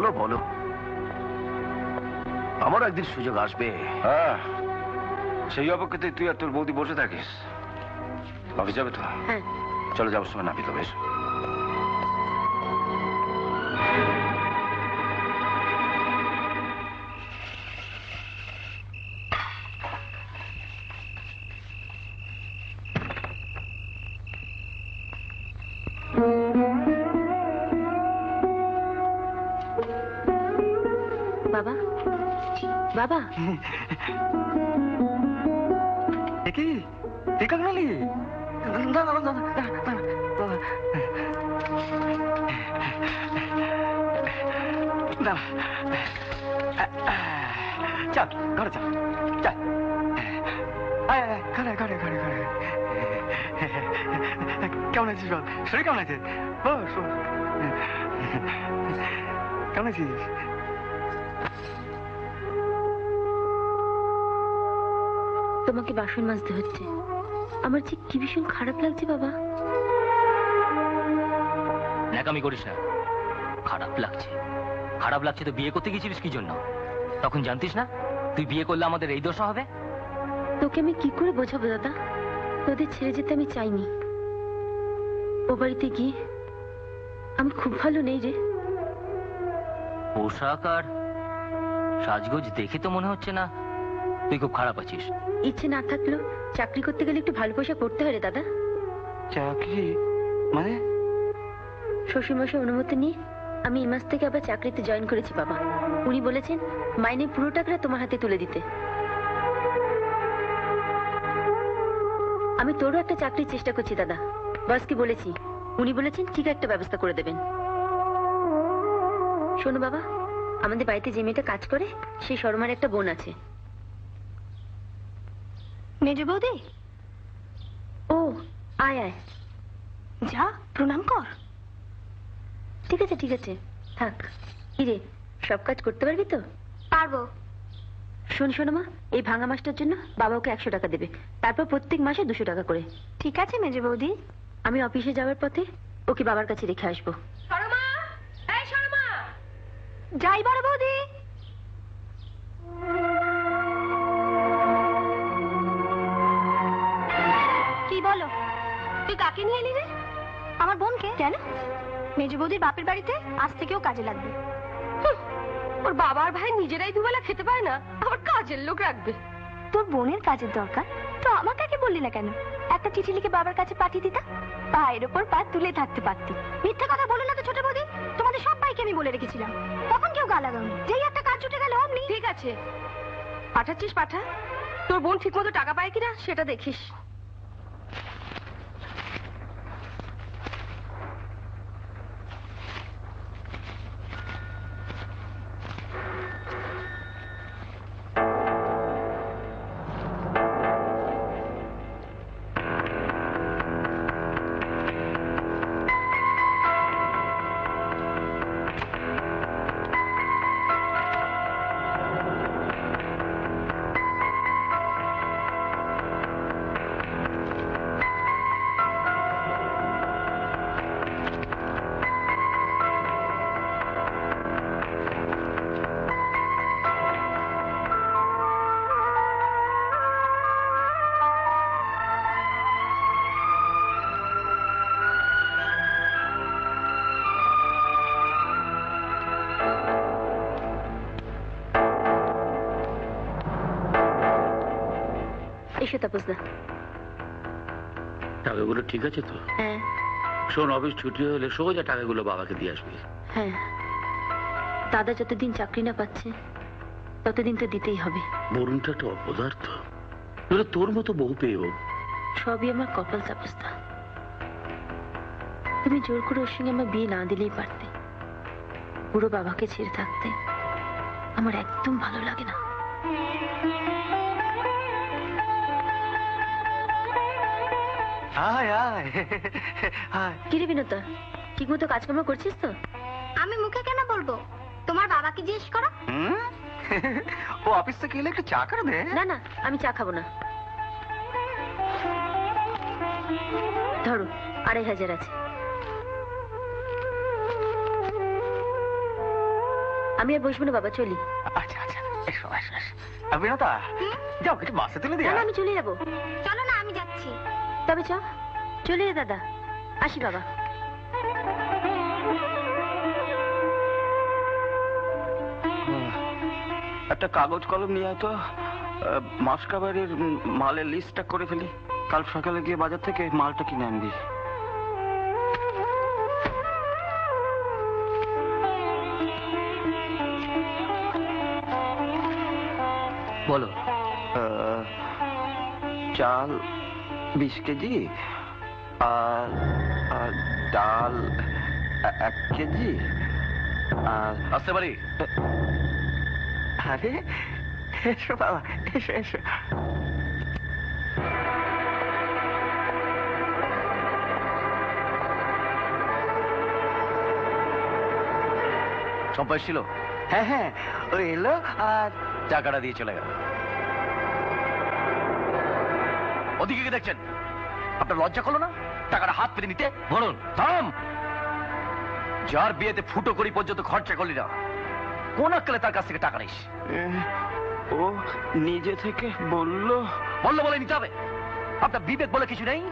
বলো বলো, আমার একদিন সুযোগ আসবে। হ্যাঁ, সেই অপেক্ষাতে তুই আর তোর বৌদি বসে থাকিস। অফিস যাবে তো? হ্যাঁ। চলো, যাওয়ার সময় নাবি তো। বেশ। বাবা, বাবা, কি টিকা গেলি? চল ঘরে চল, চল। ঘরে ঘরে ঘরে ঘরে। কেমন আছিস বল? শরীর কেমন আছে? কেমন আছিস? তোমাকে বাসন মাজতে হচ্ছে, আমার যে কি ভীষণ খারাপ লাগছে বাবা। ন্যাকামি করিস না। খারাপ লাগছে? খারাপ লাগছে তো বিয়ে করতে গেছিলিস কি জন্য? তখন জানতিস না তুই বিয়ে করলে আমাদের এই দশা হবে? তোকে আমি কি করে বোঝাবো দাদা, তোদের ছেড়ে যেতে আমি চাইনি। ও বাড়িতে গিয়ে আমি খুব ভালো নেই রে। পোশাক আর সাজগোজ দেখে তো মনে হচ্ছে না তুই খুব খারাপ আছিস। ইচ্ছে না থাকলেও চাকরি করতে গেলে একটু ভালো পোশাক পরতে হয় রে দাদা। চাকরি মানে? শ্বশুরমশাই অনুমতি নিয়ে আমি এই মাস থেকে আবার চাকরিতে জয়েন করেছি বাবা। উনি বলেছেন মাইনে পুরো টাকাটা তোমার হাতে তুলে দিতে। আমি তোরও একটা চাকরির চেষ্টা করছি দাদা, বসকে বলেছি, উনি বলেছেন ঠিক একটা ব্যবস্থা করে দেবেন। শোনো বাবা, আমাদের বাড়িতে যে মেয়েটা কাজ করে সেই শর্মার একটা বোন আছে। মেজ বৌদি, ও আয় আয়, যা প্রণাম কর। ঠিক আছে ঠিক আছে, থাক। কিরে, সব কাজ করতে পারবি তো? পারবো। শোন শোনো মা, এই ভাঙা মাছটার জন্য বাবা ওকে 100 টাকা দেবে, তারপর প্রত্যেক মাসে 200 টাকা করে। ঠিক আছে মেজ বৌদি। আমি অফিসে যাওয়ার পথে ওকে বাবার কাছে রেখে আসবো। শর্মা, এই শর্মা, যাই বড় বৌদি। কি বলো? তুই কাকে নিয়ে এলি রে? আমার বোনকে। কেন? মেজ বৌদির বাপের বাড়িতে আজ থেকেও কাজে লাগবে। ওর বাবা আর ভাই নিজেরাই দুবেলা খেতে পায় না, আবার কাজের লোক রাখবে। তোর বোনের কাজের দরকার তো আমাকে আগে বললি না কেন? একটা চিঠি লিখে বাবার কাছে পাঠিয়ে দিতা, পায়ের ওপর পা তুলে থাকতে পারতি। মিথ্যে কথা বলে না তো ছোট বৌদি, তোমাদের সবাইকে আমি বলে রেখেছিলাম, তখন কেউ গা লাগাওনি। যেই একটা কাজ ছুটে গেল অমনি। ঠিক আছে, পাঠাচ্ছিস পাঠা, তোর বোন ঠিক মতো টাকা পায় কিনা সেটা দেখিস। এসো তাপসদা। টাকাগুলো ঠিক আছে তো? হ্যাঁ। শোন, অফিস ছুটি হলে সোজা টাকাগুলো বাবাকে দিয়ে আসবি। হ্যাঁ, দাদা যতদিন চাকরি না পাচ্ছে ততদিন তো দিতেই হবে। বরুণটা একটা অপদার্থ, তোর মতো বউ পেয়েও। সবই আমার কপাল তাপসদা। তুমি জোর করে ওর সঙ্গে আমার বিয়ে না দিলেই পারতে। বুড়ো বাবাকে ছেড়ে থাকতে আমার একদম ভালো লাগে না। কি রে বিনোদা, ঠিক মতো কাজকর্ম করছিস তো? আমি মুখে কেন বলবো, তোমার বাবাকে জিজ্ঞেস করো। ও অফিস থেকে এলে একটু চা করে দে। না না, আমি চা খাবো না। ধরো 2500 আছে। আমি আর বসবো না বাবা, চলি। আচ্ছা আচ্ছা, এসো এসো এসো। বিনোদা, যাও কিছু বাসে তুলে না দিয়া। না, আমি চলে যাবো। চলো না, আমি যাচ্ছি। তবে চ, চলে যা দাদা। আসি বাবা। একটা কাগজ কলম নিয়ে আয় তো, মাসকাবারির মালের লিস্টটা করে ফেলি। কাল সকালে গিয়ে বাজার থেকে মালটা কিনে আনবি। বলো। চাল 20 কেজি, আর আর ডাল 1 কেজি, আর আসতে পারি? আরে এসো বাবা, এসো এসো। সম্পা ছিল, হ্যাঁ হ্যাঁ, ও এলো আর টাকাটা দিয়ে চলে গেল। ওদিকে কি দেখছেন? আপনার লজ্জা করলো না টাকাটা হাত পেতে নিতে? বলুন। থাম! যার বিয়েতে ফুটো করি পর্যন্ত খরচা করলি না, কোন আক্কেলে তার কাছ থেকে টাকা নিস? ও নিজে থেকে বললো। বললো বলে নিতে হবে? আপনার বিবেক বলে কিছু নেই?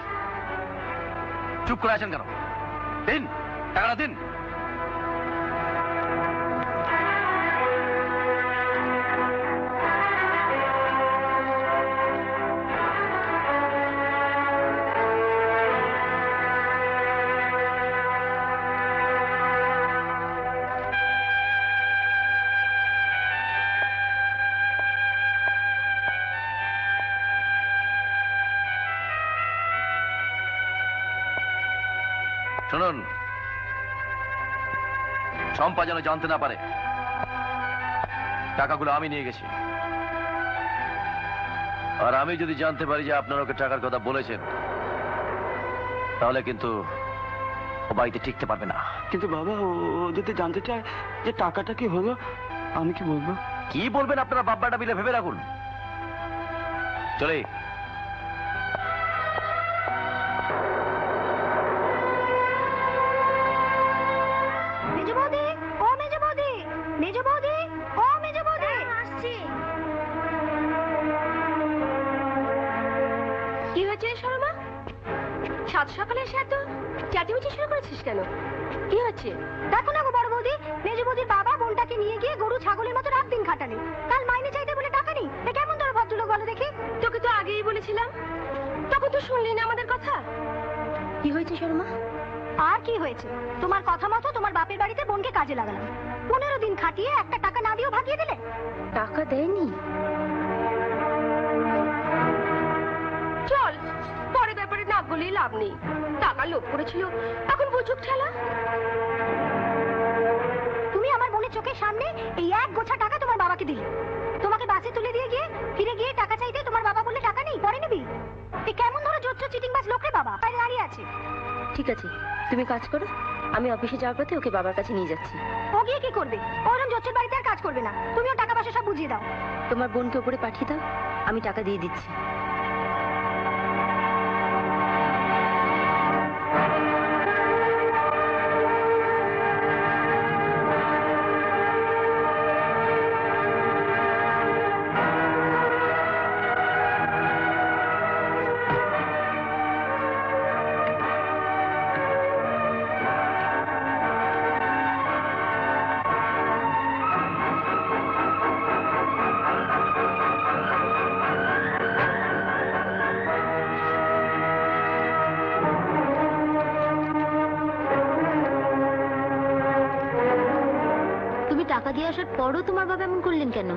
চুপ করে আছেন কেন? দিন টাকাটা দিন। শুনুন, চম্পা যেন জানতে না পারে টাকাগুলো আমি নিয়ে গেছি। আর আমি যদি জানতে পারি যে আপনারা ওকে টাকার কথা বলেছেন, তাহলে কিন্তু ও বাড়িতে টিকতে পারবে না। কিন্তু বাবা, ও যদি জানতে চায় যে টাকাটা কি হলো, আমি কি বলবো? কি বলবেন আপনারা বাব্বাটা মিলে ভেবে রাখুন। চলে মেজো বৌদি, ও মেজো বৌদি, মেজো বৌদি, ও মেজো বৌদি, আসছি। কি হয়েছে শর্মা? সাত সকালে এসে এত চেঁচামেচি শুরু করেছিস কেন? কি হচ্ছে? দেখো না গো বড় বৌদি, মেজো বৌদির বাবা বোনটাকে নিয়ে গিয়ে গরু ছাগলের মতো রাত দিন খাটালে। কাল মাইনে চাইতে বলে টাকা নেই। এ কেমন ধরো ভদ্রলোক বলো দেখি? তোকে তো আগেই বলেছিলাম, তখন তো শুনলি না আমাদের কথা। কি হয়েছে শর্মা? আর কি হয়েছে? তোমার কথা মতো তোমার বাপের বাড়িতে বোনকে কাজে লাগালাম। 15 দিন খাটিয়ে একটা টাকা না দিয়েও ভাগিয়ে দিলে। টাকা দেয়নি? চল, পরে ব্যাপারে না বলেই লাভ নেই। টাকা লোভ করেছিল, এখন বুঝুক ঠেলা। তুমি আমার বোনের চোখের সামনে এই এক গোছা টাকা তোমার বাবাকে দিলে। তোমাকে বাসে তুলে দিয়ে গিয়ে ফিরে গিয়ে টাকা চাইতে তোমার বাবা বললে টাকা নেই, পরে নিবি। এ কেমন ধরো জোচ্চ চিটিংবাজ লোক রে বাবা, বাইরে দাঁড়িয়ে আছে। ঠিক আছে, তুমি কাজ করো, আমি অফিসে যাওয়ার পথে ওকে বাবার কাছে নিয়ে যাচ্ছি। ও গিয়ে কি করবে? ওরম জোচ্চের বাড়িতে আর কাজ করবে না। তুমিও টাকা পয়সা সব বুঝিয়ে দাও। তোমার বোনকে উপরে পাঠিয়ে দাও, আমি টাকা দিয়ে দিচ্ছি। টাকা দিয়ে আসার পরও তোমার বাবা এমন করলেন কেন?